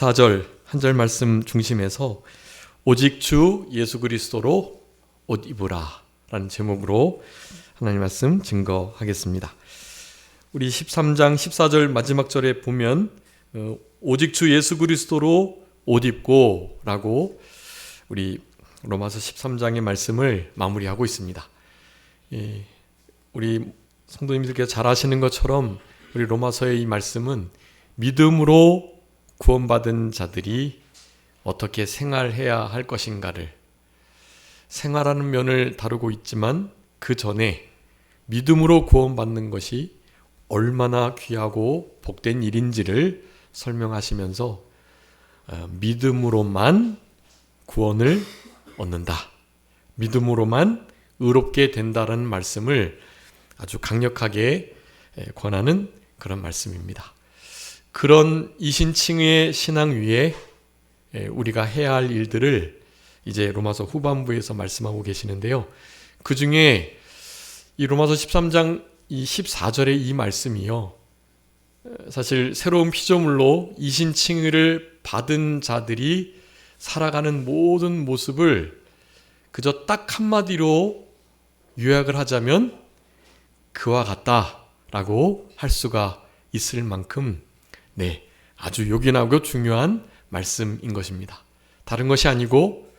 4절 한 절 말씀 중심에서 오직 주 예수 그리스도로 옷 입으라 라는 제목으로 하나님 말씀 증거하겠습니다. 우리 13장 14절 마지막 절에 보면 오직 주 예수 그리스도로 옷 입고 라고 우리 로마서 13장의 말씀을 마무리하고 있습니다. 우리 성도님들께서 잘 아시는 것처럼 우리 로마서의 이 말씀은 믿음으로 구원받은 자들이 어떻게 생활해야 할 것인가를 생활하는 면을 다루고 있지만 그 전에 믿음으로 구원받는 것이 얼마나 귀하고 복된 일인지를 설명하시면서 믿음으로만 구원을 얻는다. 믿음으로만 의롭게 된다는 말씀을 아주 강력하게 권하는 그런 말씀입니다. 그런 이신칭의 신앙 위에 우리가 해야 할 일들을 이제 로마서 후반부에서 말씀하고 계시는데요. 그 중에 이 로마서 13장 이 14절의 이 말씀이요. 사실 새로운 피조물로 이신칭의를 받은 자들이 살아가는 모든 모습을 그저 딱 한마디로 요약을 하자면 그와 같다라고 할 수가 있을 만큼 아주 요긴하고 중요한 말씀인 것입니다. 다른 것이 아니고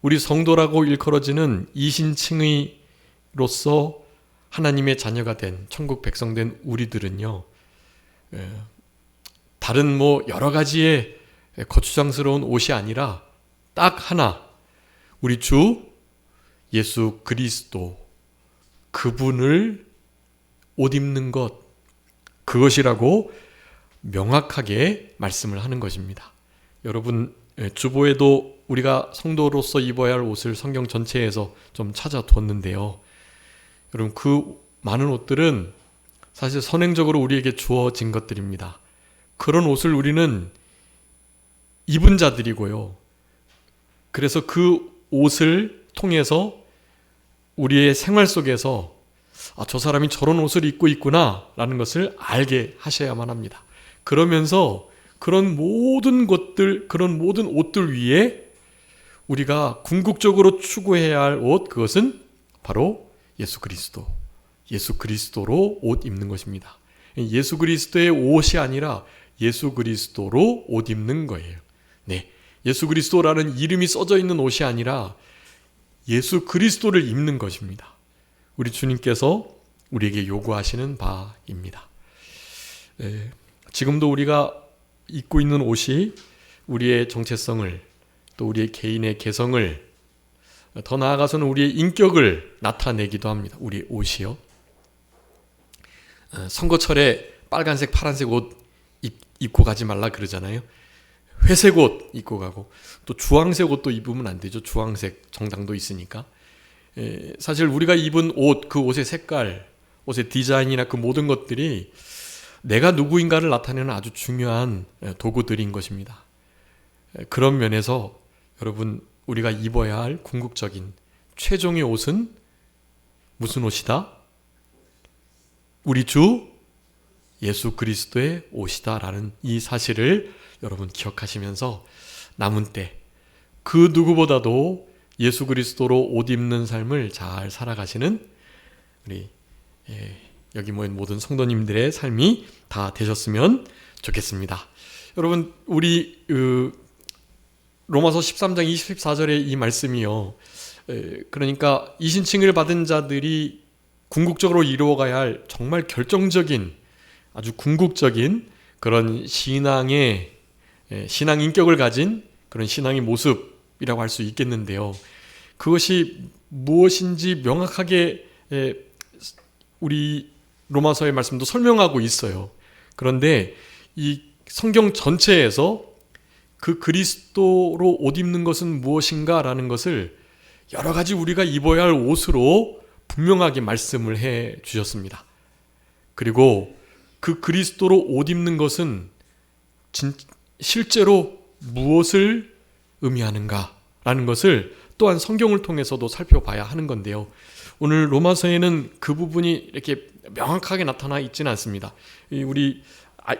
우리 성도라고 일컬어지는 이신칭의로서 하나님의 자녀가 된 천국 백성된 우리들은요, 다른 여러 가지의 거추장스러운 옷이 아니라 딱 하나, 우리 주 예수 그리스도 그분을 옷 입는 것, 그것이라고 명확하게 말씀을 하는 것입니다. 여러분, 주보에도 우리가 성도로서 입어야 할 옷을 성경 전체에서 좀 찾아뒀는데요. 여러분, 그 많은 옷들은 사실 선행적으로 우리에게 주어진 것들입니다. 그런 옷을 우리는 입은 자들이고요. 그래서 그 옷을 통해서 우리의 생활 속에서 저 사람이 저런 옷을 입고 있구나 라는 것을 알게 하셔야만 합니다. 그러면서 그런 모든 것들, 그런 모든 옷들 위에 우리가 궁극적으로 추구해야 할 옷, 그것은 바로 예수 그리스도, 예수 그리스도로 옷 입는 것입니다. 예수 그리스도의 옷이 아니라 예수 그리스도로 옷 입는 거예요. 예수 그리스도라는 이름이 써져 있는 옷이 아니라 예수 그리스도를 입는 것입니다. 우리 주님께서 우리에게 요구하시는 바입니다. 지금도 우리가 입고 있는 옷이 우리의 정체성을, 또 우리의 개인의 개성을, 더 나아가서는 우리의 인격을 나타내기도 합니다. 우리 옷이요. 선거철에 빨간색, 파란색 옷 입고 가지 말라 그러잖아요. 회색 옷 입고 가고, 또 주황색 옷도 입으면 안 되죠. 주황색 정당도 있으니까. 사실 우리가 입은 옷, 그 옷의 색깔, 옷의 디자인이나 그 모든 것들이 내가 누구인가를 나타내는 아주 중요한 도구들인 것입니다. 그런 면에서 여러분, 우리가 입어야 할 궁극적인 최종의 옷은 무슨 옷이다? 우리 주 예수 그리스도의 옷이다라는 이 사실을 여러분 기억하시면서 남은 때 그 누구보다도 예수 그리스도로 옷 입는 삶을 잘 살아가시는 우리 여기 모인 모든 성도님들의 삶이 다 되셨으면 좋겠습니다. 여러분, 우리 로마서 13장 24절의 이 말씀이요, 그러니까 이신칭을 받은 자들이 궁극적으로 이루어가야 할 정말 결정적인, 아주 궁극적인 그런 신앙 인격을 가진 그런 신앙의 모습이라고 할 수 있겠는데요. 그것이 무엇인지 명확하게 우리 로마서의 말씀도 설명하고 있어요. 그런데 이 성경 전체에서 그 그리스도로 옷 입는 것은 무엇인가라는 것을 여러 가지 우리가 입어야 할 옷으로 분명하게 말씀을 해 주셨습니다. 그리고 그 그리스도로 옷 입는 것은 실제로 무엇을 의미하는가라는 것을 또한 성경을 통해서도 살펴봐야 하는 건데요. 오늘 로마서에는 그 부분이 이렇게 명확하게 나타나 있지는 않습니다. 우리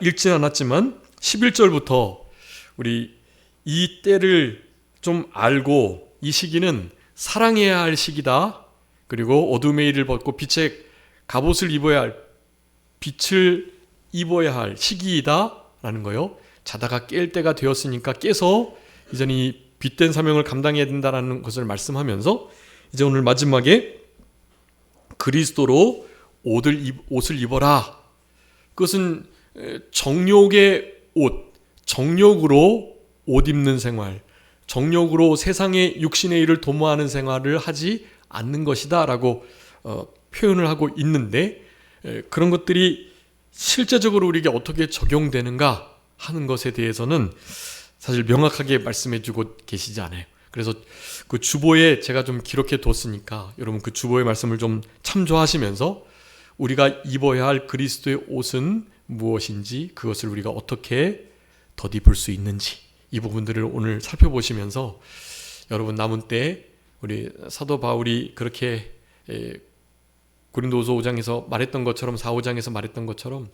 읽지는 않았지만 11절부터 우리 이 때를 좀 알고 이 시기는 사랑해야 할 시기다. 그리고 어둠의 일을 벗고 빛의 갑옷을 입어야 할, 빛을 입어야 할 시기이다 라는 거요. 자다가 깰 때가 되었으니까 깨서 이제 이 빛된 사명을 감당해야 된다라는 것을 말씀하면서 이제 오늘 마지막에 그리스도로 옷을 입어라. 그것은 정욕의 옷, 정욕으로 옷 입는 생활, 정욕으로 세상의 육신의 일을 도모하는 생활을 하지 않는 것이다 라고 표현을 하고 있는데, 그런 것들이 실제적으로 우리에게 어떻게 적용되는가 하는 것에 대해서는 사실 명확하게 말씀해 주고 계시지 않아요. 그래서 그 주보에 제가 좀 기록해 뒀으니까 여러분 그 주보의 말씀을 좀 참조하시면서 우리가 입어야 할 그리스도의 옷은 무엇인지, 그것을 우리가 어떻게 덧입을 수 있는지, 이 부분들을 오늘 살펴보시면서 여러분 남은 때 우리 사도 바울이 그렇게 고린도후서 5장에서 말했던 것처럼, 4, 5장에서 말했던 것처럼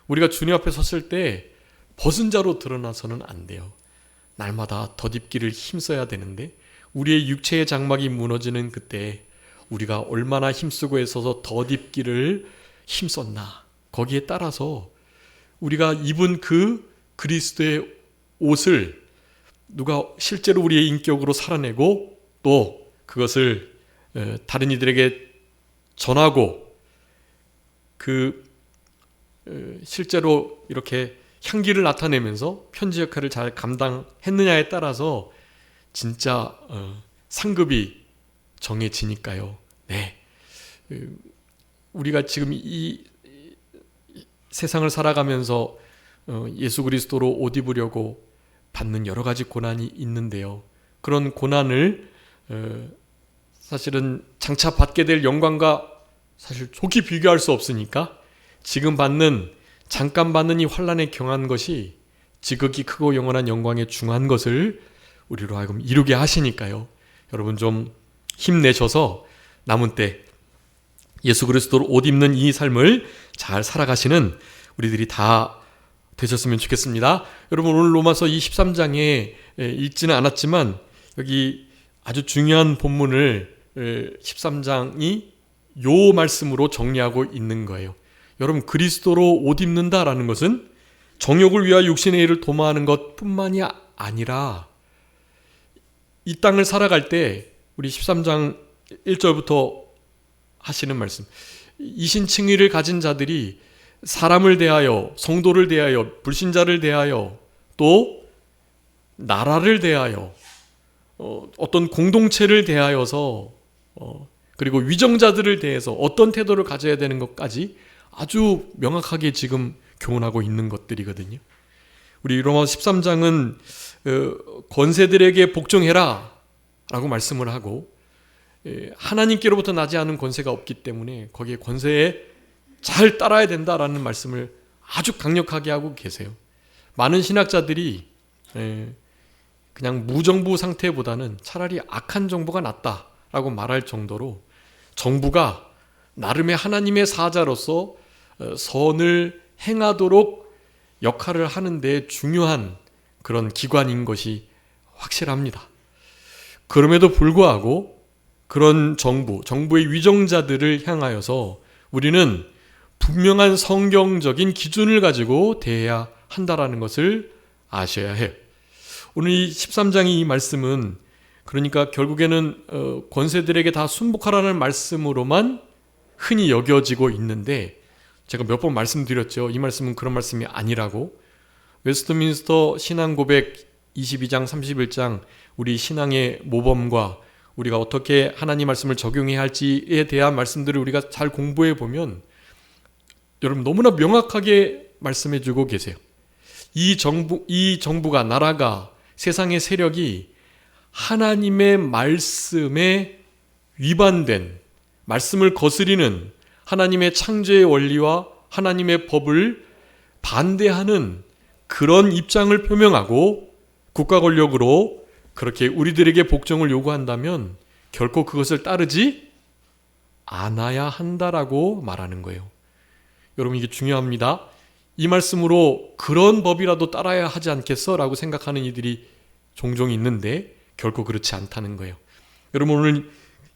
우리가 주님 앞에 섰을 때 벗은 자로 드러나서는 안 돼요. 날마다 덧입기를 힘써야 되는데, 우리의 육체의 장막이 무너지는 그때 우리가 얼마나 힘쓰고 애써서 덧입기를 힘썼나, 거기에 따라서 우리가 입은 그 그리스도의 옷을 누가 실제로 우리의 인격으로 살아내고 또 그것을 다른 이들에게 전하고 실제로 이렇게 향기를 나타내면서 편지 역할을 잘 감당했느냐에 따라서 진짜 상급이 정해지니까요. 네, 우리가 지금 이 세상을 살아가면서 예수 그리스도로 옷 입으려고 받는 여러 가지 고난이 있는데요. 그런 고난을 사실은 장차 받게 될 영광과 사실 좋게 비교할 수 없으니까 지금 잠깐 받는 이 환난에 경한 것이 지극히 크고 영원한 영광에 중한 것을 우리로 하여금 이루게 하시니까요. 여러분 좀 힘내셔서 남은 때 예수 그리스도로 옷 입는 이 삶을 잘 살아가시는 우리들이 다 되셨으면 좋겠습니다. 여러분 오늘 로마서 13장에 읽지는 않았지만 여기 아주 중요한 본문을 13장이 요 말씀으로 정리하고 있는 거예요. 여러분 그리스도로 옷 입는다라는 것은 정욕을 위하여 육신의 일을 도모하는 것뿐만이 아니라 이 땅을 살아갈 때 우리 13장 1절부터 하시는 말씀, 이신칭의를 가진 자들이 사람을 대하여, 성도를 대하여, 불신자를 대하여, 또 나라를 대하여, 어떤 공동체를 대하여서, 그리고 위정자들을 대해서 어떤 태도를 가져야 되는 것까지 아주 명확하게 지금 교훈하고 있는 것들이거든요. 우리 로마서 13장은 권세들에게 복종해라 라고 말씀을 하고, 하나님께로부터 나지 않은 권세가 없기 때문에 거기에 권세에 잘 따라야 된다라는 말씀을 아주 강력하게 하고 계세요. 많은 신학자들이 그냥 무정부 상태보다는 차라리 악한 정부가 낫다라고 말할 정도로 정부가 나름의 하나님의 사자로서 선을 행하도록 역할을 하는 데 중요한 그런 기관인 것이 확실합니다. 그럼에도 불구하고 그런 정부의 위정자들을 향하여서 우리는 분명한 성경적인 기준을 가지고 대해야 한다라는 것을 아셔야 해요. 오늘 이 13장의 이 말씀은 그러니까 결국에는 권세들에게 다 순복하라는 말씀으로만 흔히 여겨지고 있는데, 제가 몇 번 말씀드렸죠. 이 말씀은 그런 말씀이 아니라고. 웨스트민스터 신앙고백 22장 31장 우리 신앙의 모범과 우리가 어떻게 하나님 말씀을 적용해야 할지에 대한 말씀들을 우리가 잘 공부해 보면 여러분 너무나 명확하게 말씀해 주고 계세요. 이 정부가, 나라가, 세상의 세력이 하나님의 말씀에 위반된, 말씀을 거스리는 하나님의 창조의 원리와 하나님의 법을 반대하는 그런 입장을 표명하고 국가 권력으로 그렇게 우리들에게 복종을 요구한다면 결코 그것을 따르지 않아야 한다라고 말하는 거예요. 여러분 이게 중요합니다. 이 말씀으로 그런 법이라도 따라야 하지 않겠어? 라고 생각하는 이들이 종종 있는데 결코 그렇지 않다는 거예요. 여러분, 오늘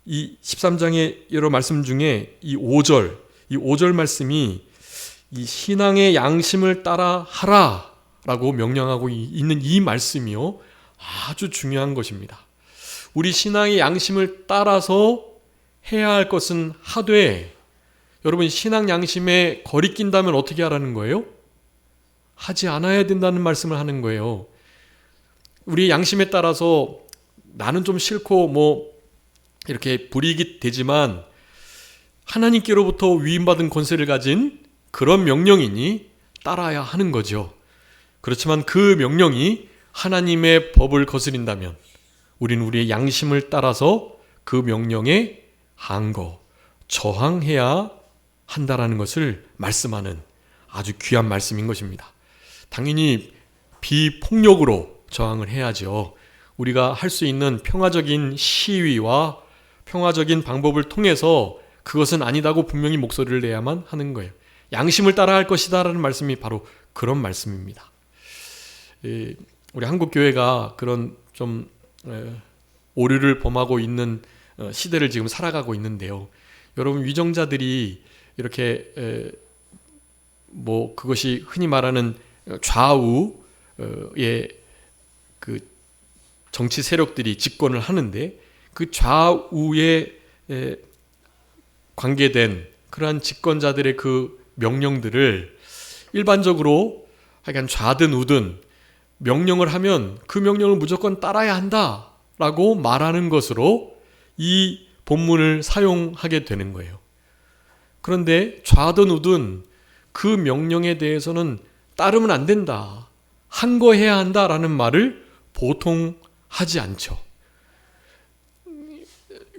이 13장의 여러 말씀 중에 이 5절 말씀이 이 신앙의 양심을 따라 하라 라고 명령하고 있는 이 말씀이요, 아주 중요한 것입니다. 우리 신앙의 양심을 따라서 해야 할 것은 하되, 여러분, 신앙 양심에 거리낀다면 어떻게 하라는 거예요? 하지 않아야 된다는 말씀을 하는 거예요. 우리 양심에 따라서 나는 좀 싫고 이렇게 불이익이 되지만 하나님께로부터 위임받은 권세를 가진 그런 명령이니 따라야 하는 거죠. 그렇지만 그 명령이 하나님의 법을 거스린다면 우리는 우리의 양심을 따라서 그 명령에 저항해야 한다라는 것을 말씀하는 아주 귀한 말씀인 것입니다. 당연히 비폭력으로 저항을 해야죠. 우리가 할 수 있는 평화적인 시위와 평화적인 방법을 통해서 그것은 아니다고 분명히 목소리를 내야만 하는 거예요. 양심을 따라 할 것이다 라는 말씀이 바로 그런 말씀입니다. 우리 한국교회가 그런 좀 오류를 범하고 있는 시대를 지금 살아가고 있는데요. 여러분, 위정자들이 이렇게 그것이 흔히 말하는 좌우의 그 정치 세력들이 집권을 하는데, 그 좌우에 관계된 그러한 집권자들의 그 명령들을 일반적으로 하여간 좌든 우든 명령을 하면 그 명령을 무조건 따라야 한다라고 말하는 것으로 이 본문을 사용하게 되는 거예요. 그런데 좌든 우든 그 명령에 대해서는 따르면 안 된다, 항거해야 한다라는 말을 보통 하지 않죠.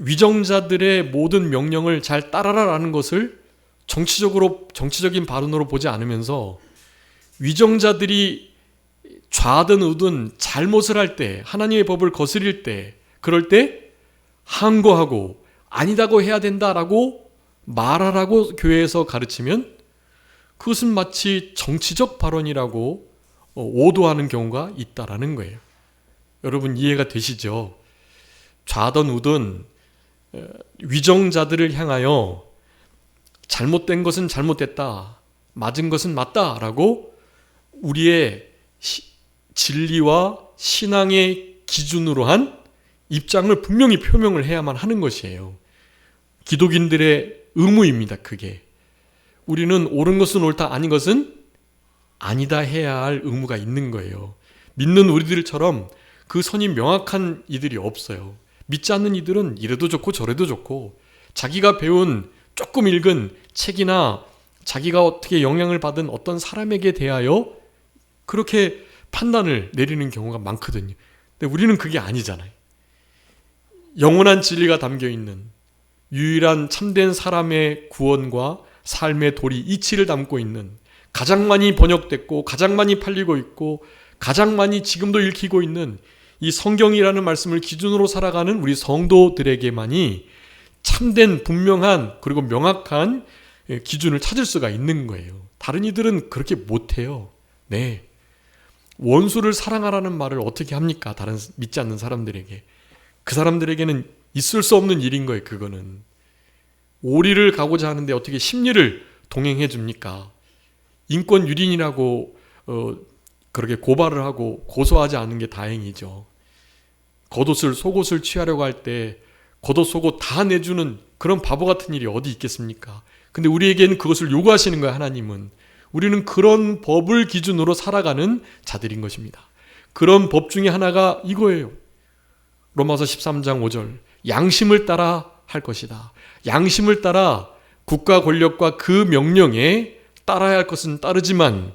위정자들의 모든 명령을 잘 따라라라는 것을 정치적인 발언으로 보지 않으면서, 위정자들이 좌든 우든 잘못을 할 때, 하나님의 법을 거스릴 때, 그럴 때 항거하고 아니다고 해야 된다라고 말하라고 교회에서 가르치면 그것은 마치 정치적 발언이라고 오도하는 경우가 있다라는 거예요. 여러분, 이해가 되시죠? 좌든 우든 위정자들을 향하여 잘못된 것은 잘못됐다, 맞은 것은 맞다라고 우리의 진리와 신앙의 기준으로 한 입장을 분명히 표명을 해야만 하는 것이에요. 기독인들의 의무입니다. 그게 우리는 옳은 것은 옳다, 아닌 것은 아니다 해야 할 의무가 있는 거예요. 믿는 우리들처럼 그 선이 명확한 이들이 없어요. 믿지 않는 이들은 이래도 좋고 저래도 좋고, 자기가 배운 조금 읽은 책이나 자기가 어떻게 영향을 받은 어떤 사람에게 대하여 그렇게 판단을 내리는 경우가 많거든요. 근데 우리는 그게 아니잖아요. 영원한 진리가 담겨있는 유일한 참된 사람의 구원과 삶의 도리, 이치를 담고 있는, 가장 많이 번역됐고 가장 많이 팔리고 있고 가장 많이 지금도 읽히고 있는 이 성경이라는 말씀을 기준으로 살아가는 우리 성도들에게만이 참된 분명한 그리고 명확한 기준을 찾을 수가 있는 거예요. 다른 이들은 그렇게 못해요. 네, 원수를 사랑하라는 말을 어떻게 합니까? 다른 믿지 않는 사람들에게. 그 사람들에게는 있을 수 없는 일인 거예요. 그거는 오리를 가고자 하는데 어떻게 심리를 동행해 줍니까? 인권 유린이라고 그렇게 고발을 하고 고소하지 않은 게 다행이죠. 속옷을 취하려고 할 때 겉옷 속옷 다 내주는 그런 바보 같은 일이 어디 있겠습니까? 근데 우리에게는 그것을 요구하시는 거야, 하나님은. 우리는 그런 법을 기준으로 살아가는 자들인 것입니다. 그런 법 중에 하나가 이거예요. 로마서 13장 5절, 양심을 따라 할 것이다. 양심을 따라 국가 권력과 그 명령에 따라야 할 것은 따르지만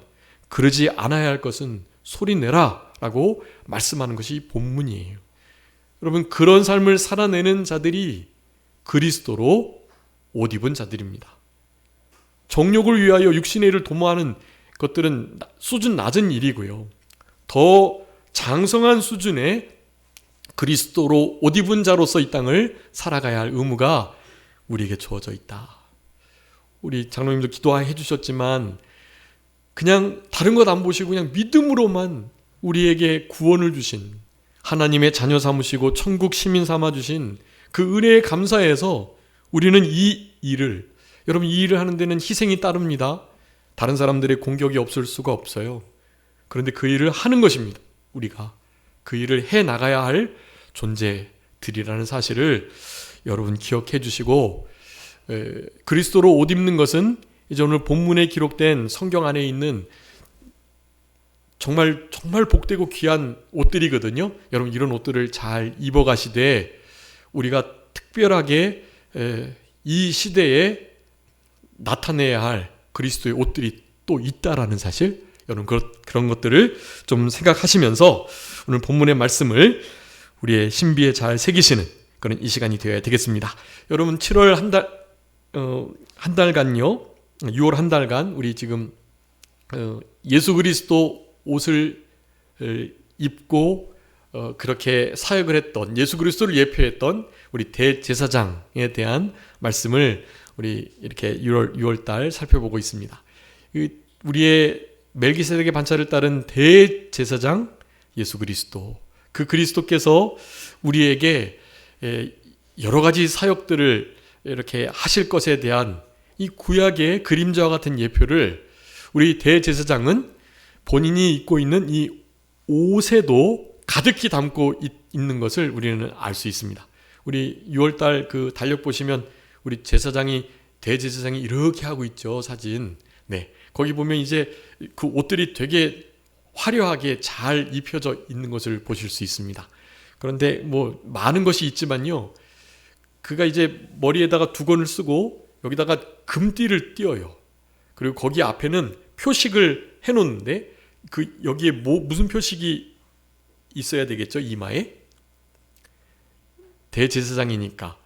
그러지 않아야 할 것은 소리내라 라고 말씀하는 것이 본문이에요. 여러분, 그런 삶을 살아내는 자들이 그리스도로 옷 입은 자들입니다. 정욕을 위하여 육신의 일을 도모하는 것들은 수준 낮은 일이고요. 더 장성한 수준의 그리스도로 옷 입은 자로서 이 땅을 살아가야 할 의무가 우리에게 주어져 있다. 우리 장로님도 기도해 주셨지만 그냥 다른 것 안 보시고 그냥 믿음으로만 우리에게 구원을 주신, 하나님의 자녀 삼으시고 천국 시민 삼아 주신 그 은혜에 감사해서 우리는 이 일을, 여러분 이 일을 하는 데는 희생이 따릅니다. 다른 사람들의 공격이 없을 수가 없어요. 그런데 그 일을 하는 것입니다. 우리가 그 일을 해 나가야 할 존재들이라는 사실을 여러분 기억해 주시고, 그리스도로 옷 입는 것은 이제 오늘 본문에 기록된 성경 안에 있는 정말 복되고 귀한 옷들이거든요. 여러분 이런 옷들을 잘 입어가시되 우리가 특별하게 이 시대에 나타내야 할 그리스도의 옷들이 또 있다라는 사실, 여러분 그런 것들을 좀 생각하시면서 오늘 본문의 말씀을 우리의 신비에 잘 새기시는 그런 이 시간이 되어야 되겠습니다. 여러분 7월 한 달간요, 6월 한 달간 우리 지금 예수 그리스도 옷을 입고 그렇게 사역을 했던, 예수 그리스도를 예표했던 우리 대제사장에 대한 말씀을 우리 이렇게 6월 달 살펴보고 있습니다. 우리의 멜기세덱의 반차를 따른 대제사장 예수 그리스도, 그 그리스도께서 우리에게 여러 가지 사역들을 이렇게 하실 것에 대한 이 구약의 그림자와 같은 예표를 우리 대제사장은 본인이 입고 있는 이 옷에도 가득히 담고 있는 것을 우리는 알 수 있습니다. 우리 6월달 그 달력 보시면 우리 대제사장이 이렇게 하고 있죠, 사진. 네, 거기 보면 이제 그 옷들이 되게 화려하게 잘 입혀져 있는 것을 보실 수 있습니다. 그런데 뭐 많은 것이 있지만요, 그가 이제 머리에다가 두건을 쓰고 여기다가 금띠를 띄어요. 그리고 거기 앞에는 표식을 해놓는데 그 여기에 무슨 표식이 있어야 되겠죠? 이마에 대제사장이니까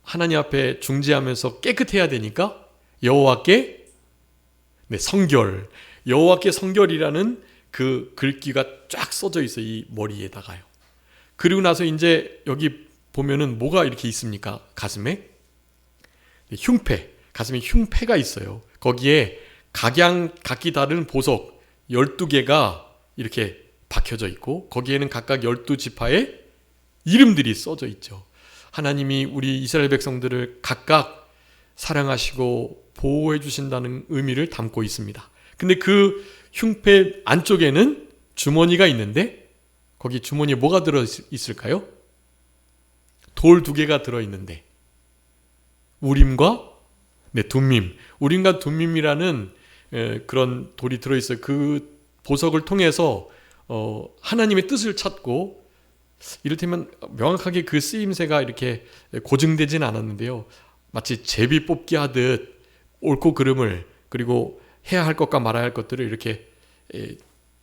하나님 앞에 중재하면서 깨끗해야 되니까 여호와께 성결, 여호와께 성결이라는 그 글귀가 쫙 써져 있어요, 이 머리에다가요. 그리고 나서 이제 여기 보면은 뭐가 이렇게 있습니까? 가슴에 가슴에 흉패가 있어요. 거기에 각기 다른 보석 12개가 이렇게 박혀져 있고 거기에는 각각 12지파의 이름들이 써져 있죠. 하나님이 우리 이스라엘 백성들을 각각 사랑하시고 보호해 주신다는 의미를 담고 있습니다. 근데 그 흉패 안쪽에는 주머니가 있는데 거기 주머니에 뭐가 들어 있을까요? 돌 2개가 들어 있는데 우림과 둠밈, 우림과 둠밈이라는 그런 돌이 들어 있어요. 그 보석을 통해서 하나님의 뜻을 찾고, 이를테면 명확하게 그 쓰임새가 이렇게 고증되진 않았는데요, 마치 제비 뽑기 하듯 옳고 그름을, 그리고 해야 할 것과 말아야 할 것들을 이렇게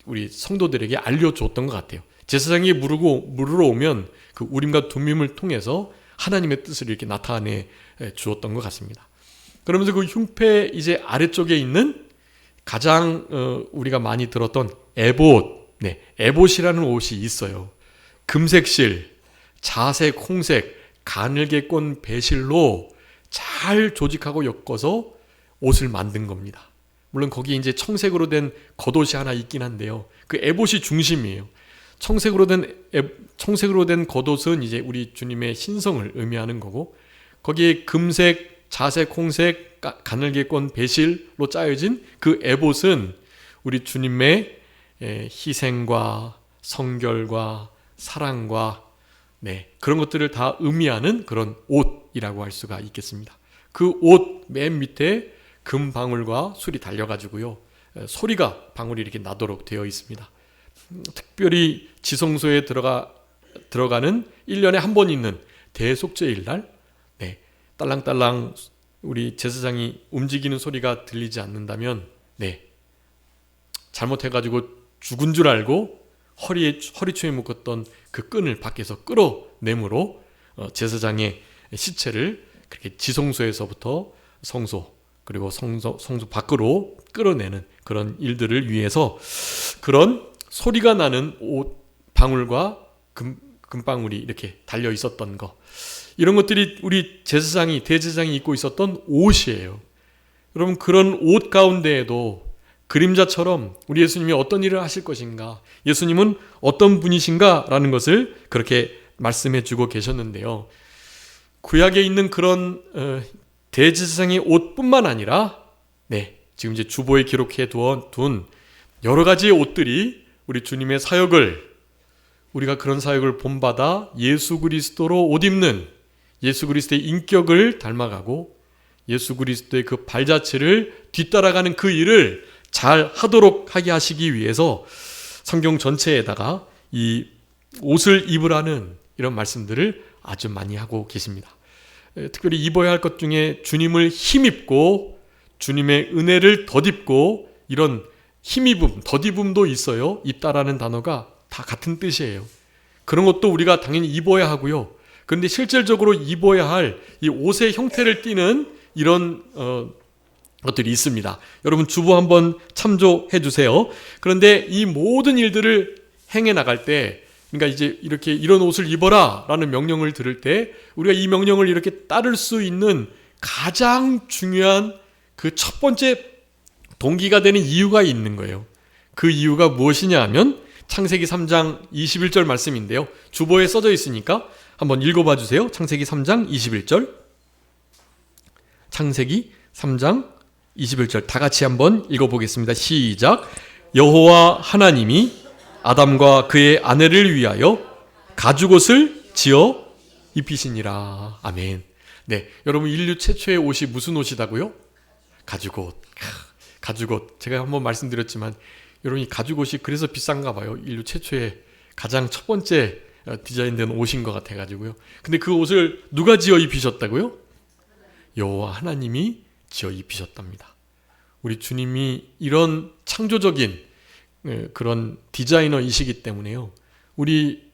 우리 성도들에게 알려줬던 것 같아요. 제사장이 물으러 오면 그 우림과 둠밈을 통해서 하나님의 뜻을 이렇게 나타내 주었던 것 같습니다. 그러면서 그 흉패 이제 아래쪽에 있는 가장 우리가 많이 들었던 에봇, 에봇이라는 옷이 있어요. 금색실, 자색, 홍색, 가늘게 꼰 배실로 잘 조직하고 엮어서 옷을 만든 겁니다. 물론 거기에 이제 청색으로 된 겉옷이 하나 있긴 한데요, 그 에봇이 중심이에요. 청색으로 된 겉옷은 이제 우리 주님의 신성을 의미하는 거고, 거기에 금색, 자색, 홍색, 가늘게 꼰 배실로 짜여진 그 에봇은 우리 주님의 희생과 성결과 사랑과 그런 것들을 다 의미하는 그런 옷이라고 할 수가 있겠습니다. 그 옷 맨 밑에 금 방울과 술이 달려가지고요, 소리가 방울이 이렇게 나도록 되어 있습니다. 특별히 지성소에 들어가는 1년에 한 번 있는 대속죄일 날 딸랑딸랑 우리 제사장이 움직이는 소리가 들리지 않는다면 잘못해가지고 죽은 줄 알고 허리춤에 묶었던 그 끈을 밖에서 끌어내므로 제사장의 시체를 그렇게 지성소에서부터 성소, 그리고 성소 밖으로 끌어내는 그런 일들을 위해서 그런 소리가 나는 옷 방울과 금방울이 이렇게 달려 있었던 거, 이런 것들이 우리 대제사장이 입고 있었던 옷이에요. 여러분, 그런 옷 가운데에도 그림자처럼 우리 예수님이 어떤 일을 하실 것인가, 예수님은 어떤 분이신가 라는 것을 그렇게 말씀해 주고 계셨는데요. 구약에 있는 그런 대제사장의 옷뿐만 아니라 지금 이제 주보에 기록해 둔 여러 가지의 옷들이 우리 주님의 사역을, 우리가 그런 사역을 본받아 예수 그리스도로 옷 입는, 예수 그리스도의 인격을 닮아가고 예수 그리스도의 그 발자취를 뒤따라가는 그 일을 잘 하도록 하게 하시기 위해서 성경 전체에다가 이 옷을 입으라는 이런 말씀들을 아주 많이 하고 계십니다. 특별히 입어야 할 것 중에 주님을 힘입고 주님의 은혜를 덧입고, 이런 힘입음, 덧입음도 있어요. 입다라는 단어가 다 같은 뜻이에요. 그런 것도 우리가 당연히 입어야 하고요. 그런데 실질적으로 입어야 할 이 옷의 형태를 띠는 이런 것들이 있습니다. 여러분 주보 한번 참조해 주세요. 그런데 이 모든 일들을 행해 나갈 때, 그러니까 이제 이렇게 이런 옷을 입어라 라는 명령을 들을 때 우리가 이 명령을 이렇게 따를 수 있는 가장 중요한 그 첫 번째 동기가 되는 이유가 있는 거예요. 그 이유가 무엇이냐 하면 창세기 3장 21절 말씀인데요. 주보에 써져 있으니까 한번 읽어봐 주세요. 창세기 3장 21절. 창세기 3장 21절 다 같이 한번 읽어보겠습니다. 시작. 여호와 하나님이 아담과 그의 아내를 위하여 가죽옷을 지어 입히시니라. 아멘. 네, 여러분 인류 최초의 옷이 무슨 옷이다고요? 가죽옷. 가죽옷. 제가 한번 말씀드렸지만 여러분 이 가죽옷이 그래서 비싼가 봐요. 인류 최초의 가장 첫 번째 디자인된 옷인 것 같아가지고요. 근데 그 옷을 누가 지어 입히셨다고요? 여호와 하나님이 지어 입히셨답니다. 우리 주님이 이런 창조적인 그런 디자이너이시기 때문에요. 우리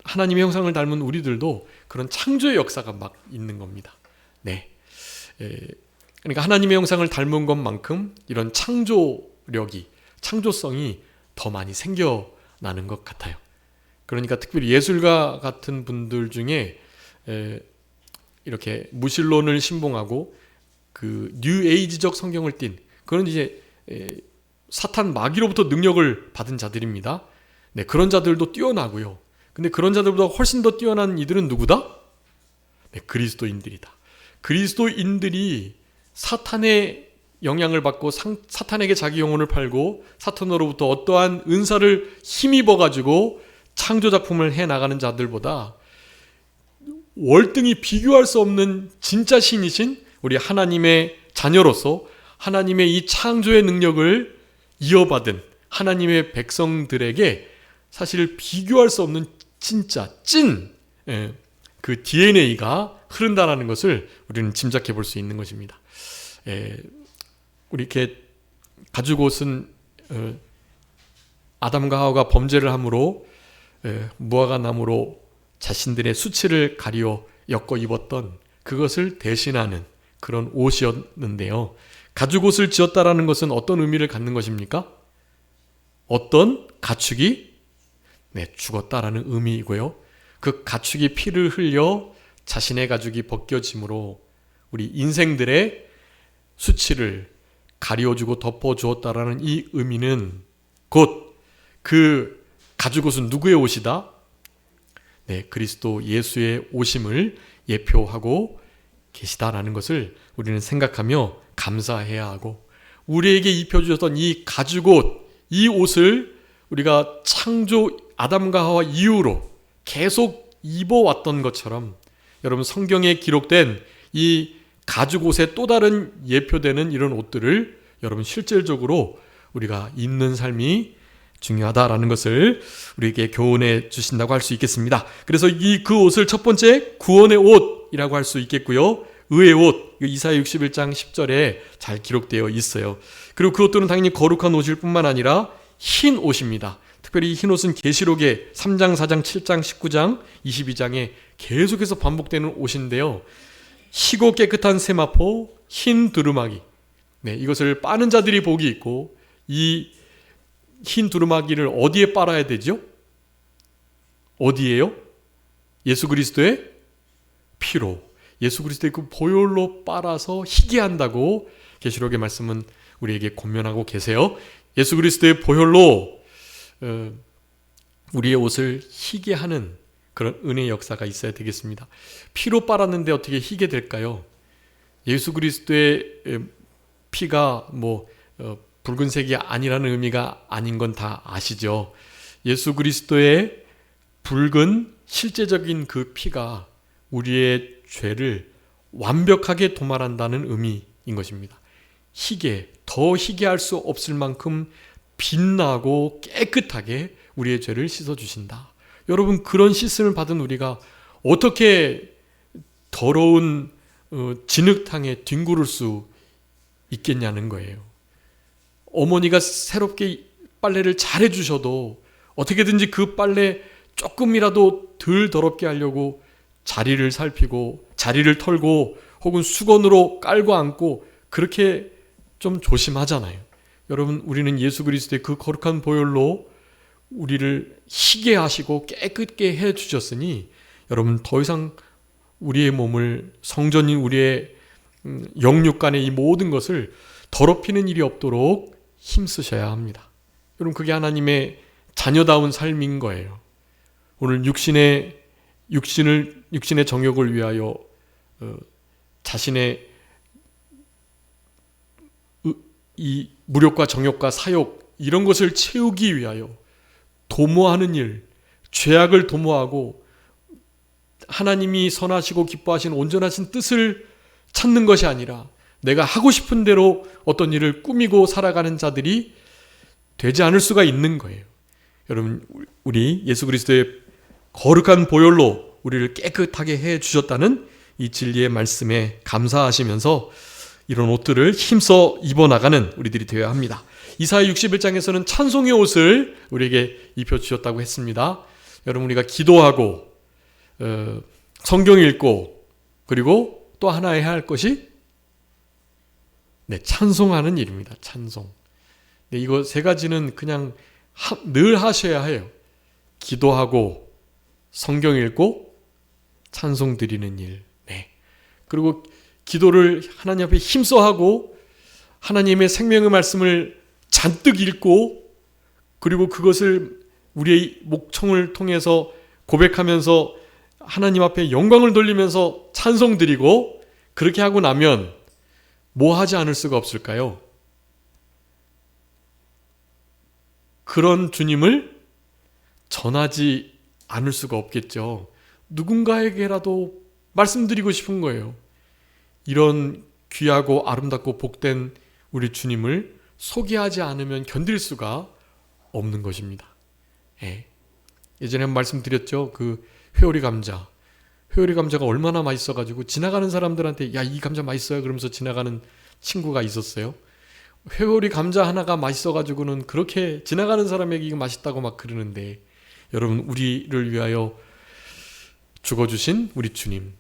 하나님의 형상을 닮은 우리들도 그런 창조의 역사가 막 있는 겁니다. 네. 그러니까 하나님의 형상을 닮은 것만큼 이런 창조력이, 창조성이 더 많이 생겨나는 것 같아요. 그러니까 특별히 예술가 같은 분들 중에 이렇게 무신론을 신봉하고 그 뉴에이지적 성경을 띈 그런 이제 사탄 마귀로부터 능력을 받은 자들입니다. 네, 그런 자들도 뛰어나고요. 근데 그런 자들보다 훨씬 더 뛰어난 이들은 누구다? 네, 그리스도인들이다. 그리스도인들이 사탄의 영향을 받고 사탄에게 자기 영혼을 팔고 사탄으로부터 어떠한 은사를 힘입어 가지고 창조작품을 해나가는 자들보다 월등히 비교할 수 없는 진짜 신이신 우리 하나님의 자녀로서 하나님의 이 창조의 능력을 이어받은 하나님의 백성들에게 사실 비교할 수 없는 진짜 찐 그 DNA가 흐른다는 것을 우리는 짐작해 볼 수 있는 것입니다. 우리 이렇게 가죽옷은 아담과 하와가 범죄를 함으로 무화과 나무로 자신들의 수치를 가리어 엮어 입었던 그것을 대신하는 그런 옷이었는데요. 가죽옷을 지었다라는 것은 어떤 의미를 갖는 것입니까? 어떤 가축이 죽었다라는 의미이고요. 그 가축이 피를 흘려 자신의 가죽이 벗겨짐으로 우리 인생들의 수치를 가려주고 덮어주었다라는 이 의미는 곧 그 가죽옷은 누구의 옷이다? 네, 그리스도 예수의 오심을 예표하고 계시다라는 것을 우리는 생각하며 감사해야 하고, 우리에게 입혀주셨던 이 가죽옷, 이 옷을 우리가 창조 아담과 하와 이후로 계속 입어왔던 것처럼 여러분 성경에 기록된 이 가죽옷의 또 다른 예표되는 이런 옷들을 여러분 실질적으로 우리가 입는 삶이 중요하다라는 것을 우리에게 교훈해 주신다고 할 수 있겠습니다. 그래서 그 옷을 첫 번째 구원의 옷이라고 할 수 있겠고요. 의의 옷, 이사야 61장 10절에 잘 기록되어 있어요. 그리고 그 옷들은 당연히 거룩한 옷일 뿐만 아니라 흰 옷입니다. 특별히 이 흰 옷은 계시록의 3장, 4장, 7장, 19장, 22장에 계속해서 반복되는 옷인데요. 희고 깨끗한 세마포, 흰 두루마기. 네, 이것을 빠는 자들이 복이 있고, 이 흰 두루마기를 어디에 빨아야 되죠? 어디에요? 예수 그리스도의 피로, 예수 그리스도의 그 보혈로 빨아서 희게 한다고 계시록의 말씀은 우리에게 권면하고 계세요. 예수 그리스도의 보혈로 우리의 옷을 희게 하는 그런 은혜의 역사가 있어야 되겠습니다. 피로 빨았는데 어떻게 희게 될까요? 예수 그리스도의 피가 붉은색이 아니라는 의미가 아닌 건 다 아시죠? 예수 그리스도의 붉은 실제적인 그 피가 우리의 죄를 완벽하게 도말한다는 의미인 것입니다. 희게, 더 희게 할 수 없을 만큼 빛나고 깨끗하게 우리의 죄를 씻어주신다. 여러분, 그런 씻음을 받은 우리가 어떻게 더러운 진흙탕에 뒹구를 수 있겠냐는 거예요. 어머니가 새롭게 빨래를 잘 해주셔도 어떻게든지 그 빨래 조금이라도 덜 더럽게 하려고 자리를 살피고 자리를 털고 혹은 수건으로 깔고 앉고 그렇게 좀 조심하잖아요. 여러분, 우리는 예수 그리스도의 그 거룩한 보혈로 우리를 희게 하시고 깨끗게 해주셨으니 여러분, 더 이상 우리의 몸을, 성전인 우리의 영육간의 이 모든 것을 더럽히는 일이 없도록 힘쓰셔야 합니다. 여러분, 그게 하나님의 자녀다운 삶인 거예요. 오늘 육신의 정욕을 위하여 자신의 이 무욕과 정욕과 사욕 이런 것을 채우기 위하여 도모하는 일, 죄악을 도모하고 하나님이 선하시고 기뻐하신 온전하신 뜻을 찾는 것이 아니라 내가 하고 싶은 대로 어떤 일을 꾸미고 살아가는 자들이 되지 않을 수가 있는 거예요. 여러분, 우리 예수 그리스도의 거룩한 보혈로 우리를 깨끗하게 해주셨다는 이 진리의 말씀에 감사하시면서 이런 옷들을 힘써 입어나가는 우리들이 되어야 합니다. 이사야 61장에서는 찬송의 옷을 우리에게 입혀주셨다고 했습니다. 여러분, 우리가 기도하고 성경 읽고 그리고 또 하나 해야 할 것이 찬송하는 일입니다. 찬송. 이거 세 가지는 그냥 늘 하셔야 해요. 기도하고 성경 읽고 찬송 드리는 일. 그리고 기도를 하나님 앞에 힘써 하고 하나님의 생명의 말씀을 잔뜩 읽고 그리고 그것을 우리의 목청을 통해서 고백하면서 하나님 앞에 영광을 돌리면서 찬송 드리고 그렇게 하고 나면 뭐 하지 않을 수가 없을까요? 그런 주님을 전하지 않을 수가 없겠죠. 누군가에게라도 말씀드리고 싶은 거예요. 이런 귀하고 아름답고 복된 우리 주님을 소개하지 않으면 견딜 수가 없는 것입니다. 예전에 말씀드렸죠. 그 회오리 감자. 회오리 감자가 얼마나 맛있어가지고 지나가는 사람들한테 야, 이 감자 맛있어요 그러면서 지나가는 친구가 있었어요. 회오리 감자 하나가 맛있어가지고는 그렇게 지나가는 사람에게 이거 맛있다고 막 그러는데, 여러분, 우리를 위하여 죽어주신 우리 주님,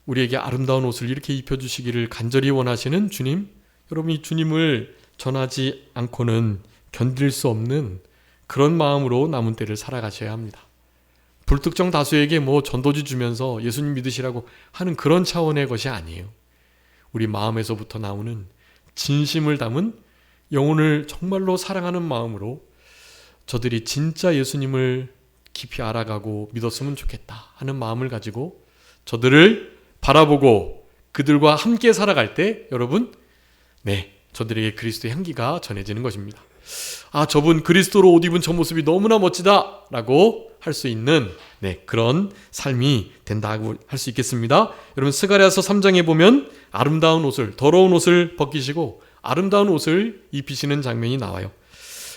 우리에게 아름다운 옷을 이렇게 입혀주시기를 간절히 원하시는 주님, 여러분, 이 주님을 전하지 않고는 견딜 수 없는 그런 마음으로 남은 때를 살아가셔야 합니다. 불특정 다수에게 전도지 주면서 예수님 믿으시라고 하는 그런 차원의 것이 아니에요. 우리 마음에서부터 나오는 진심을 담은 영혼을 정말로 사랑하는 마음으로 저들이 진짜 예수님을 깊이 알아가고 믿었으면 좋겠다 하는 마음을 가지고 저들을 바라보고 그들과 함께 살아갈 때 여러분, 저들에게 그리스도의 향기가 전해지는 것입니다. 아, 저분 그리스도로 옷 입은 저 모습이 너무나 멋지다 라고 할 수 있는 그런 삶이 된다고 할 수 있겠습니다. 여러분, 스가랴서 3장에 보면 아름다운 옷을, 더러운 옷을 벗기시고 아름다운 옷을 입히시는 장면이 나와요.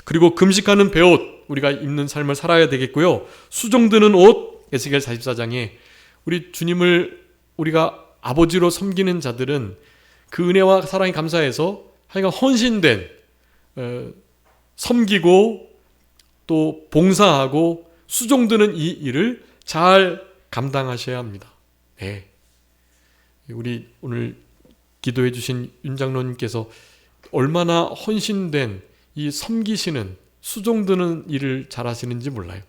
그리고 금식하는 베옷, 우리가 입는 삶을 살아야 되겠고요. 수종드는 옷, 에스겔 44장에 우리 주님을 우리가 아버지로 섬기는 자들은 그 은혜와 사랑에 감사해서 하여간 헌신된 섬기고 또 봉사하고 수종드는 이 일을 잘 감당하셔야 합니다. 우리 오늘 기도해 주신 윤 장로님께서 얼마나 헌신된 이 섬기시는 수종드는 일을 잘 하시는지 몰라요.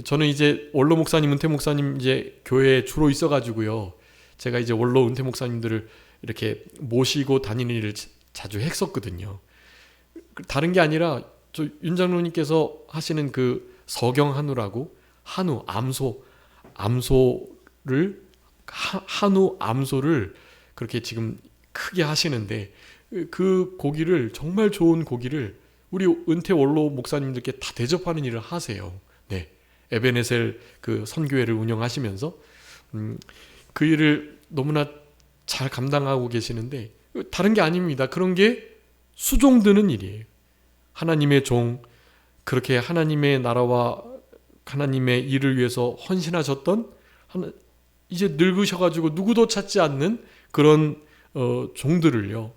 저는 이제 원로 목사님, 은퇴 목사님 이제 교회에 주로 있어가지고요. 제가 이제 원로 은퇴 목사님들을 이렇게 모시고 다니는 일을 자주 했었거든요. 다른 게 아니라 저 윤 장로님께서 하시는 그 서경 한우라고 한우 암소를 한우 암소를 그렇게 지금 크게 하시는데 그 고기를 정말 좋은 고기를 우리 은퇴 원로 목사님들께 다 대접하는 일을 하세요. 네, 에베네셀 그 선교회를 운영하시면서 그 일을 너무나 잘 감당하고 계시는데 다른 게 아닙니다. 그런 게 수종드는 일이에요. 하나님의 종, 그렇게 하나님의 나라와 하나님의 일을 위해서 헌신하셨던 이제 늙으셔가지고 누구도 찾지 않는 그런 종들을요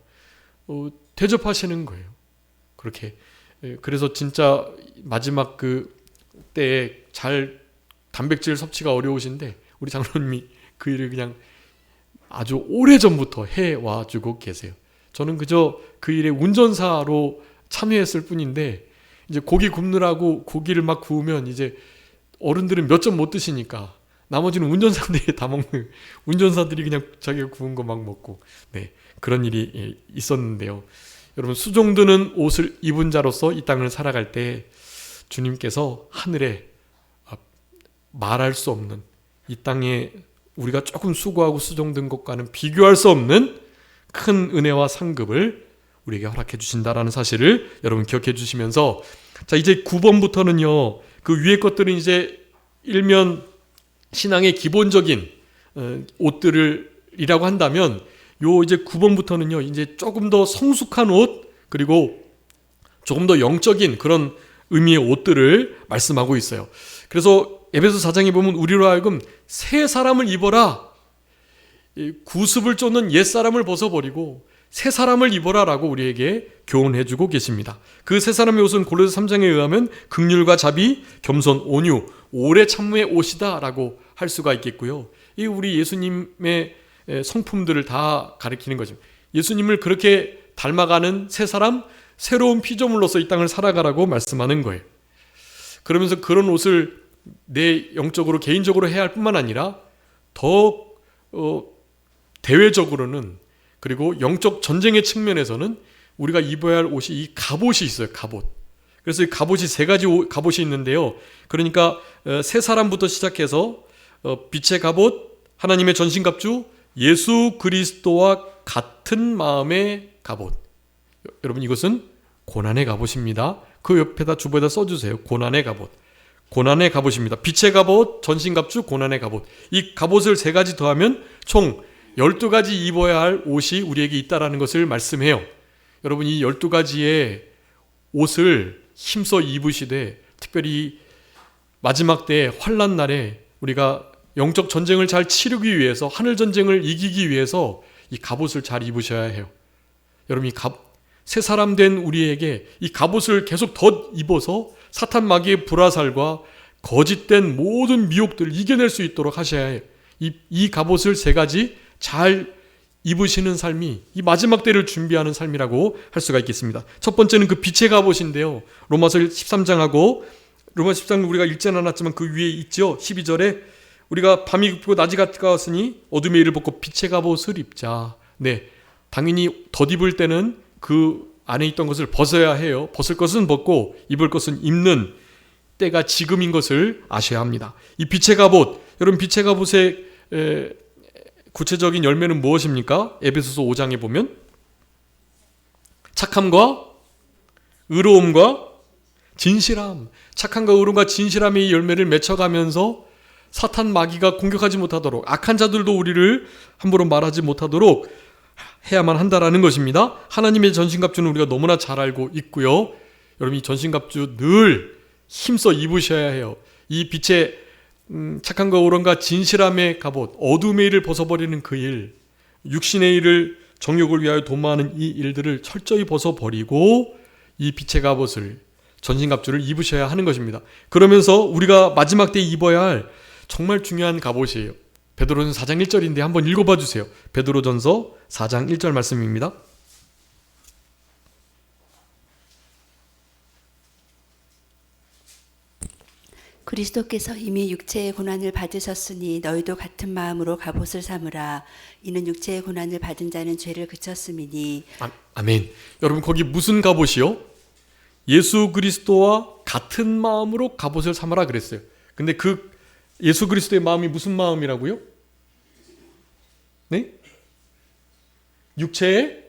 대접하시는 거예요. 그렇게. 그래서 진짜 마지막 그 때에 잘 단백질 섭취가 어려우신데 우리 장로님이 그 일을 그냥 아주 오래전부터 해와주고 계세요. 저는 그저 그 일에 운전사로 참여했을 뿐인데 이제 고기 굽느라고 고기를 막 구우면 이제 어른들은 몇 점 못 드시니까 나머지는 운전사들이 다 먹는, 운전사들이 그냥 자기가 구운 거 막 먹고, 네, 그런 일이 있었는데요. 여러분, 수종드는 옷을 입은 자로서 이 땅을 살아갈 때 주님께서 하늘에 말할 수 없는, 이 땅에 우리가 조금 수고하고 수종든 것과는 비교할 수 없는 큰 은혜와 상급을 우리에게 허락해 주신다라는 사실을 여러분 기억해 주시면서, 자, 이제 9번부터는요 그 위에 것들은 이제 일면 신앙의 기본적인 옷들이라고 한다면, 요 이제 9번부터는요 이제 조금 더 성숙한 옷, 그리고 조금 더 영적인 그런 의미의 옷들을 말씀하고 있어요. 그래서 에베소 4장에 보면 우리로 하여금 새 사람을 입어라, 구습을 쫓는 옛 사람을 벗어버리고 새 사람을 입어라 라고 우리에게 교훈해주고 계십니다. 그 새 사람의 옷은 골로새 3장에 의하면 긍휼과 자비, 겸손, 온유, 오래 참무의 옷이다 라고 할 수가 있겠고요. 이 우리 예수님의 성품들을 다 가리키는 거죠. 예수님을 그렇게 닮아가는 새 사람, 새로운 피조물로서 이 땅을 살아가라고 말씀하는 거예요. 그러면서 그런 옷을 내 영적으로 개인적으로 해야 할 뿐만 아니라 더 대외적으로는, 그리고 영적 전쟁의 측면에서는 우리가 입어야 할 옷이 이 갑옷이 있어요. 갑옷. 그래서 이 갑옷이 세 가지 갑옷이 있는데요. 그러니까 새 사람부터 시작해서 빛의 갑옷, 하나님의 전신갑주, 예수 그리스도와 같은 마음의 갑옷. 여러분, 이것은 고난의 갑옷입니다. 그 옆에다 주보에다 써주세요. 고난의 갑옷. 고난의 갑옷입니다. 빛의 갑옷, 전신갑주, 고난의 갑옷. 이 갑옷을 세 가지 더하면 총 12가지 입어야 할 옷이 우리에게 있다라는 것을 말씀해요. 여러분, 이 12가지의 옷을 힘써 입으시되, 특별히 마지막 때 환난 날에 우리가 영적 전쟁을 잘 치르기 위해서, 하늘 전쟁을 이기기 위해서 이 갑옷을 잘 입으셔야 해요. 여러분, 새 사람 된 우리에게 이 갑옷을 계속 더 입어서 사탄 마귀의 불화살과 거짓된 모든 미혹들을 이겨낼 수 있도록 하셔야 해요. 이 갑옷을 세 가지 잘 입으시는 삶이 이 마지막 때를 준비하는 삶이라고 할 수가 있겠습니다. 첫 번째는 그 빛의 갑옷인데요. 로마서 13장하고 로마서 13장 우리가 읽지는 않았지만 그 위에 있죠. 12절에 우리가 밤이 깊고 낮이 가까웠으니 어둠의 일을 벗고 빛의 갑옷을 입자. 네, 당연히 덧입을 때는 그 안에 있던 것을 벗어야 해요. 벗을 것은 벗고 입을 것은 입는 때가 지금인 것을 아셔야 합니다. 이 빛의 갑옷, 여러분, 빛의 갑옷의 구체적인 열매는 무엇입니까? 에베소서 5장에 보면 착함과 의로움과 진실함, 착함과 의로움과 진실함의 이 열매를 맺혀가면서 사탄 마귀가 공격하지 못하도록, 악한 자들도 우리를 함부로 말하지 못하도록 해야만 한다라는 것입니다. 하나님의 전신갑주는 우리가 너무나 잘 알고 있고요. 여러분, 이 전신갑주 늘 힘써 입으셔야 해요. 이 빛의 착함과 의로움과 진실함의 갑옷, 어둠의 일을 벗어버리는 그 일, 육신의 일을 정욕을 위하여 도모하는 이 일들을 철저히 벗어버리고 이 빛의 갑옷을, 전신갑주를 입으셔야 하는 것입니다. 그러면서 우리가 마지막 때 입어야 할 정말 중요한 갑옷이에요. 베드로전서 4장 1절인데 한번 읽어봐 주세요. 베드로전서 4장 1절 말씀입니다. 그리스도께서 이미 육체의 고난을 받으셨으니 너희도 같은 마음으로 갑옷을 삼으라. 이는 육체의 고난을 받은 자는 죄를 그쳤음이니. 아멘. 여러분, 거기 무슨 갑옷이요? 예수 그리스도와 같은 마음으로 갑옷을 삼으라 그랬어요. 근데 그 예수 그리스도의 마음이 무슨 마음이라고요? 네? 육체의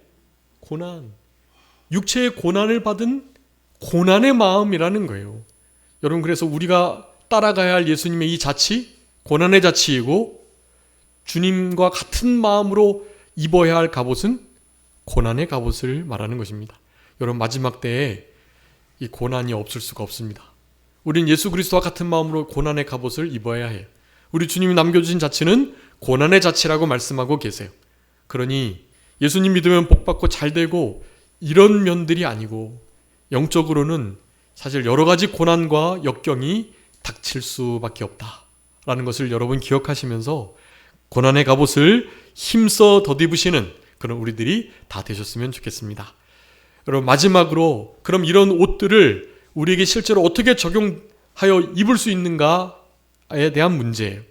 고난. 육체의 고난을 받은 고난의 마음이라는 거예요. 여러분, 그래서 우리가 따라가야 할 예수님의 이 자치, 고난의 자치이고, 주님과 같은 마음으로 입어야 할 갑옷은 고난의 갑옷을 말하는 것입니다. 여러분, 마지막 때에 이 고난이 없을 수가 없습니다. 우린 예수 그리스도와 같은 마음으로 고난의 갑옷을 입어야 해요. 우리 주님이 남겨주신 자치는 고난의 자치라고 말씀하고 계세요. 그러니 예수님 믿으면 복받고 잘되고 이런 면들이 아니고, 영적으로는 사실 여러 가지 고난과 역경이 닥칠 수밖에 없다라는 것을 여러분 기억하시면서 고난의 갑옷을 힘써 덧입으시는 그런 우리들이 다 되셨으면 좋겠습니다. 여러분, 마지막으로 그럼 이런 옷들을 우리에게 실제로 어떻게 적용하여 입을 수 있는가에 대한 문제예요.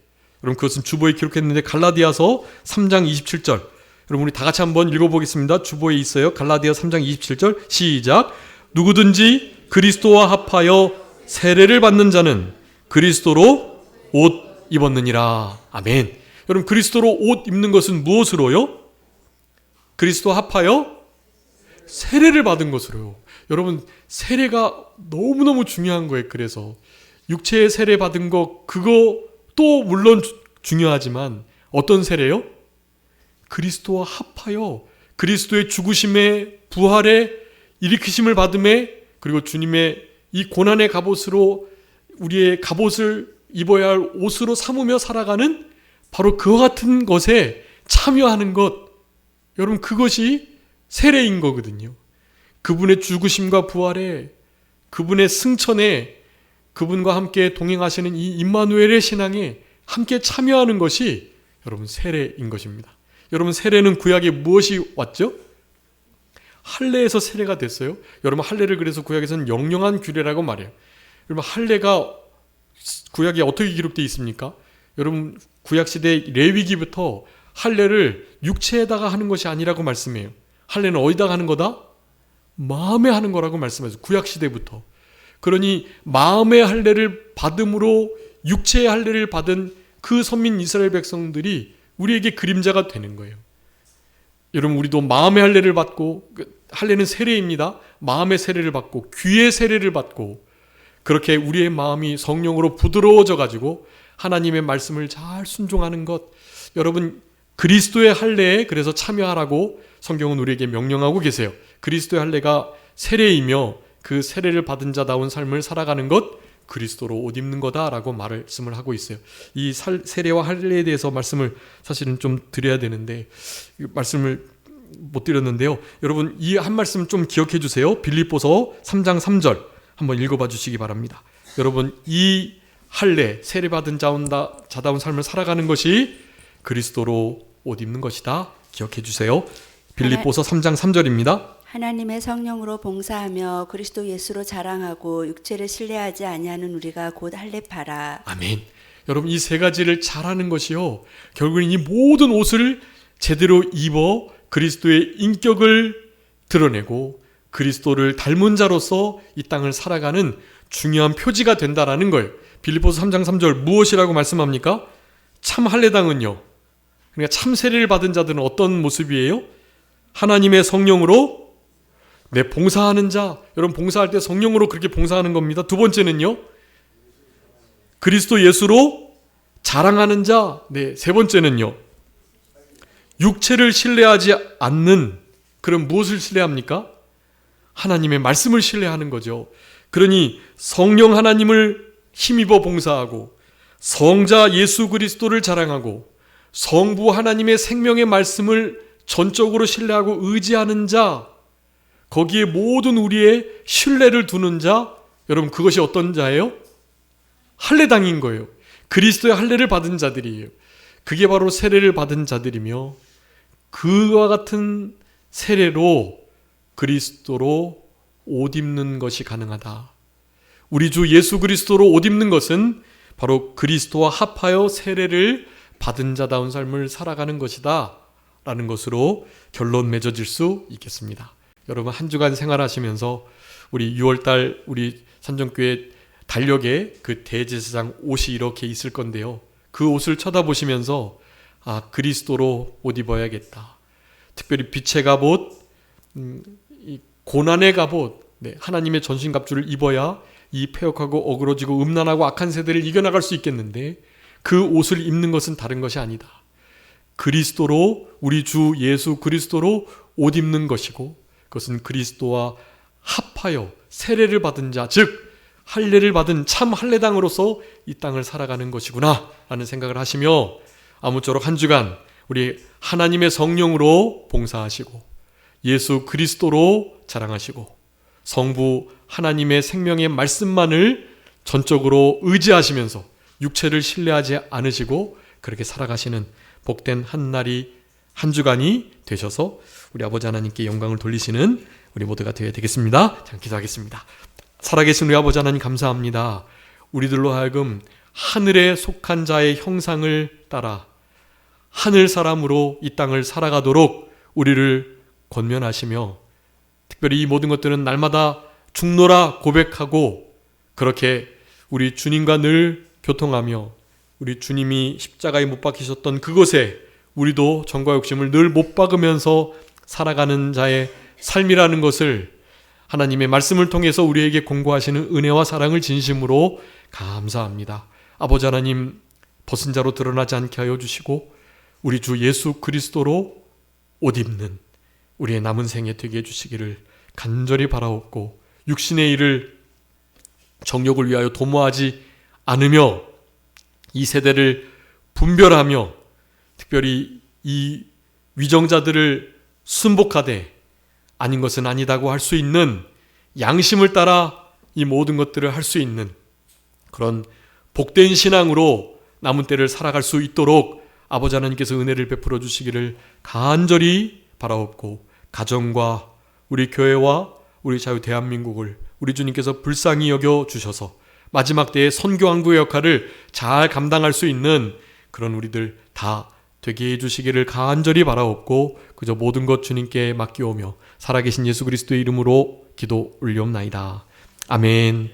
여러분, 그것은 주보에 기록했는데 갈라디아서 3장 27절, 여러분 우리 다 같이 한번 읽어보겠습니다. 주보에 있어요. 갈라디아 3장 27절 시작. 누구든지 그리스도와 합하여 세례를 받는 자는 그리스도로 옷 입었느니라. 아멘. 여러분, 그리스도로 옷 입는 것은 무엇으로요? 그리스도와 합하여 세례를 받은 것으로요. 여러분, 세례가 너무너무 중요한 거예요. 그래서 육체의 세례 받은 거, 그것도 물론 중요하지만 어떤 세례요? 그리스도와 합하여 그리스도의 죽으심에, 부활에, 일으키심을 받음에, 그리고 주님의 이 고난의 갑옷으로 우리의 갑옷을 입어야 할 옷으로 삼으며 살아가는 바로 그와 같은 것에 참여하는 것, 여러분, 그것이 세례인 거거든요. 그분의 죽으심과 부활에, 그분의 승천에, 그분과 함께 동행하시는 이 임마누엘의 신앙에 함께 참여하는 것이 여러분 세례인 것입니다. 여러분, 세례는 구약에 무엇이 왔죠? 할례에서 세례가 됐어요. 여러분, 할례를 그래서 구약에서는 영영한 규례라고 말해요. 여러분, 할례가 구약에 어떻게 기록되어 있습니까? 여러분, 구약시대 레위기부터 할례를 육체에다가 하는 것이 아니라고 말씀해요. 할례는 어디다가 하는 거다? 마음에 하는 거라고 말씀하죠. 구약시대부터. 그러니 마음의 할례를 받음으로 육체의 할례를 받은 그 선민 이스라엘 백성들이 우리에게 그림자가 되는 거예요. 여러분, 우리도 마음의 할례를 받고, 할례는 세례입니다. 마음의 세례를 받고 귀의 세례를 받고, 그렇게 우리의 마음이 성령으로 부드러워져 가지고 하나님의 말씀을 잘 순종하는 것, 여러분, 그리스도의 할례에 그래서 참여하라고 성경은 우리에게 명령하고 계세요. 그리스도의 할례가 세례이며 그 세례를 받은 자다운 삶을 살아가는 것, 그리스도로 옷 입는 거다라고 말씀을 하고 있어요. 이 세례와 할례에 대해서 말씀을 사실은 좀 드려야 되는데 말씀을 못 드렸는데요. 여러분, 이 한 말씀 좀 기억해 주세요. 빌립보서 3장 3절 한번 읽어봐 주시기 바랍니다. 여러분, 이 할례, 세례받은 자다운 삶을 살아가는 것이 그리스도로 옷 입는 것이다. 기억해 주세요. 빌립보서 3장 3절입니다. 하나님의 성령으로 봉사하며 그리스도 예수로 자랑하고 육체를 신뢰하지 아니하는 우리가 곧 할례파라. 아멘. 여러분, 이 세 가지를 잘하는 것이요, 결국은 이 모든 옷을 제대로 입어 그리스도의 인격을 드러내고 그리스도를 닮은 자로서 이 땅을 살아가는 중요한 표지가 된다라는 거예요. 빌립보서 3장 3절 무엇이라고 말씀합니까? 참 할례당은요, 그러니까 참 세례를 받은 자들은 어떤 모습이에요? 하나님의 성령으로 봉사하는 자. 여러분, 봉사할 때 성령으로 그렇게 봉사하는 겁니다. 두 번째는요, 그리스도 예수로 자랑하는 자. 세 번째는요, 육체를 신뢰하지 않는, 그럼 무엇을 신뢰합니까? 하나님의 말씀을 신뢰하는 거죠. 그러니 성령 하나님을 힘입어 봉사하고, 성자 예수 그리스도를 자랑하고, 성부 하나님의 생명의 말씀을 전적으로 신뢰하고 의지하는 자, 거기에 모든 우리의 신뢰를 두는 자, 여러분, 그것이 어떤 자예요? 할례당인 거예요. 그리스도의 할례를 받은 자들이에요. 그게 바로 세례를 받은 자들이며, 그와 같은 세례로 그리스도로 옷 입는 것이 가능하다. 우리 주 예수 그리스도로 옷 입는 것은 바로 그리스도와 합하여 세례를 받은 자다운 삶을 살아가는 것이다 라는 것으로 결론 맺어질 수 있겠습니다. 여러분 한 주간 생활하시면서 우리 6월달 우리 산정교회 달력에 그 대제사장 옷이 이렇게 있을 건데요. 그 옷을 쳐다보시면서 그리스도로 옷 입어야겠다. 특별히 빛의 갑옷, 이 고난의 갑옷, 하나님의 전신갑주를 입어야 이 패역하고 어그러지고 음란하고 악한 세대를 이겨나갈 수 있겠는데 그 옷을 입는 것은 다른 것이 아니다. 그리스도로 우리 주 예수 그리스도로 옷 입는 것이고 그것은 그리스도와 합하여 세례를 받은 자, 즉 할례를 받은 참 할례당으로서 이 땅을 살아가는 것이구나 라는 생각을 하시며 아무쪼록 한 주간 우리 하나님의 성령으로 봉사하시고 예수 그리스도로 자랑하시고 성부 하나님의 생명의 말씀만을 전적으로 의지하시면서 육체를 신뢰하지 않으시고 그렇게 살아가시는 복된 한 날이 한 주간이 되셔서 우리 아버지 하나님께 영광을 돌리시는 우리 모두가 되어야 되겠습니다. 자, 기도하겠습니다. 살아계신 우리 아버지 하나님 감사합니다. 우리들로 하여금 하늘에 속한 자의 형상을 따라 하늘 사람으로 이 땅을 살아가도록 우리를 권면하시며 특별히 이 모든 것들은 날마다 죽노라 고백하고 그렇게 우리 주님과 늘 교통하며 우리 주님이 십자가에 못 박히셨던 그곳에 우리도 정과 욕심을 늘 못 박으면서 살아가는 자의 삶이라는 것을 하나님의 말씀을 통해서 우리에게 공고하시는 은혜와 사랑을 진심으로 감사합니다. 아버지 하나님, 벗은 자로 드러나지 않게 하여 주시고 우리 주 예수 그리스도로 옷 입는 우리의 남은 생에 되게 해주시기를 간절히 바라옵고 육신의 일을 정욕을 위하여 도모하지 않으며 이 세대를 분별하며 특별히 이 위정자들을 순복하되 아닌 것은 아니다고 할 수 있는 양심을 따라 이 모든 것들을 할 수 있는 그런 복된 신앙으로 남은 때를 살아갈 수 있도록 아버지 하나님께서 은혜를 베풀어 주시기를 간절히 바라옵고 가정과 우리 교회와 우리 자유 대한민국을 우리 주님께서 불쌍히 여겨 주셔서 마지막 때의 선교왕국의 역할을 잘 감당할 수 있는 그런 우리들 다 되게 해주시기를 간절히 바라옵고 그저 모든 것 주님께 맡기오며 살아계신 예수 그리스도의 이름으로 기도 올리옵나이다. 아멘.